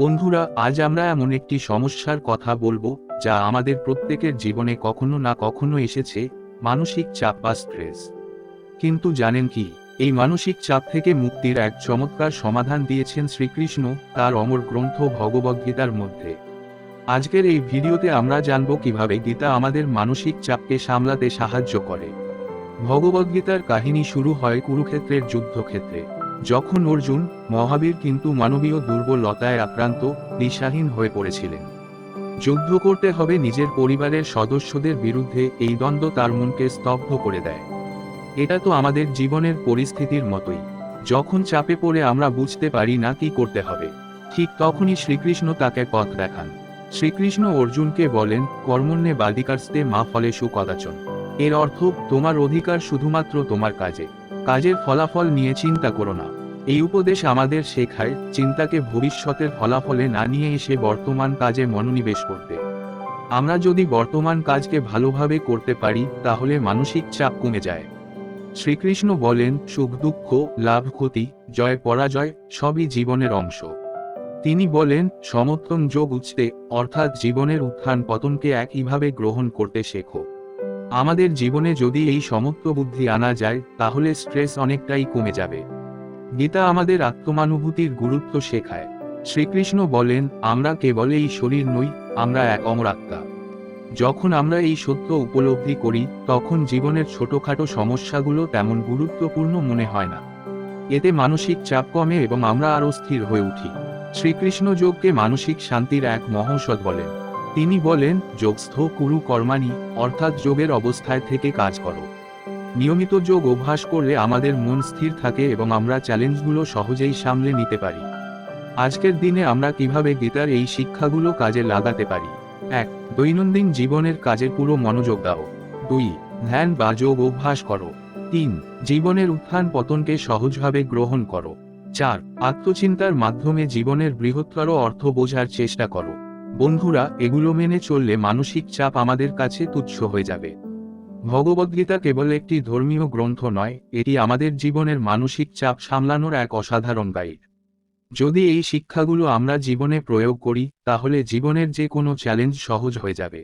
বন্ধুরা, আজ আমরা এমন একটি সমস্যার কথা বলবো যা আমাদের প্রত্যেকের জীবনে কখনো না কখনো এসেছে, মানসিক চাপ বা স্ট্রেস। কিন্তু জানেন কি, এই মানসিক চাপ থেকে মুক্তির এক চমৎকার সমাধান দিয়েছেন শ্রীকৃষ্ণ তার অমর গ্রন্থ ভগবদ্গীতার মধ্যে। আজকের এই ভিডিওতে আমরা জানব কিভাবে গীতা আমাদের মানসিক চাপকে সামলাতে সাহায্য করে। ভগবদ্গীতার কাহিনী শুরু হয় কুরুক্ষেত্রের যুদ্ধক্ষেত্রে, যখন অর্জুন মহাবীর কিন্তু মানবীয় দুর্বলতায় আক্রান্ত, দিশাহীন হয়ে পড়েছিলেন। যুদ্ধ করতে হবে নিজের পরিবারের সদস্যদের বিরুদ্ধে, এই দ্বন্দ্ব তার মনকে স্তব্ধ করে দেয়। এটা তো আমাদের জীবনের পরিস্থিতির মতোই, যখন চাপে পড়ে আমরা বুঝতে পারি না কি করতে হবে, ঠিক তখনই শ্রীকৃষ্ণ তাকে পথ দেখান। শ্রীকৃষ্ণ অর্জুনকে বলেন, কর্মণ্যে বাদিকার্স্তে মা ফলেষু কদাচন। এর অর্থ, তোমার অধিকার শুধুমাত্র তোমার কাজে, কাজের ফলাফল নিয়ে চিন্তা করো না। এই উপদেশ আমাদের শেখায় চিন্তাকে ভবিষ্যতের ফলাফলে না নিয়ে এসে বর্তমান কাজে মনোনিবেশ করতে। আমরা যদি বর্তমান কাজকে ভালোভাবে করতে পারি তাহলে মানসিক চাপ কমে যায়। শ্রীকৃষ্ণ বলেন, সুখ দুঃখ, লাভ ক্ষতি, জয় পরাজয় সবই জীবনের অংশ। তিনি বলেন, সমত্বং যোগ উচ্চতে, অর্থাৎ জীবনের উত্থান পতনকে একইভাবে গ্রহণ করতে শেখো। আমাদের জীবনে যদি এই সমত্ব বুদ্ধি আনা যায় তাহলে স্ট্রেস অনেকটাই কমে যাবে। গীতা আমাদের আত্মানুভূতির গুরুত্ব শেখায়। শ্রীকৃষ্ণ বলেন, আমরা কেবল এই শরীর নই, আমরা এক অমর আত্মা। যখন আমরা এই সত্য উপলব্ধি করি তখন জীবনের ছোটখাটো সমস্যাগুলো তেমন গুরুত্বপূর্ণ মনে হয় না। এতে মানসিক চাপ কমে এবং আমরা আরও স্থির হয়ে উঠি। শ্রীকৃষ্ণ যোগকে মানসিক শান্তির এক মহৌষধ বলেন। তিনি বলেন, যোগস্থ কুরু কর্মাণি, অর্থাৎ যোগের অবস্থায় থেকে কাজ করো। নিয়মিত যোগ অভ্যাস করলে আমাদের মন স্থির থাকে এবং আমরা চ্যালেঞ্জগুলো সহজেই সামলে নিতে পারি। আজকের দিনে আমরা কিভাবে গীতার এই শিক্ষাগুলো কাজে লাগাতে পারি? 1. দৈনন্দিন জীবনের কাজে পুরো মনোযোগ দাও। 2. ধ্যান বা যোগ অভ্যাস করো। 3. জীবনের উত্থান পতনকে সহজভাবে গ্রহণ করো। 4. আত্মচিন্তার মাধ্যমে জীবনের বৃহত্তর অর্থ বোঝার চেষ্টা করো। বন্ধুরা, এগুলো মেনে চললে মানসিক চাপ আমাদের কাছে তুচ্ছ হয়ে যাবে। ভগবদ্গীতা কেবল একটি ধর্মীয় গ্রন্থ নয়, এটি আমাদের জীবনের মানসিক চাপ সামলানোর এক অসাধারণ গাইড। যদি এই শিক্ষাগুলো আমরা জীবনে প্রয়োগ করি তাহলে জীবনের যে কোনো চ্যালেঞ্জ সহজ হয়ে যাবে।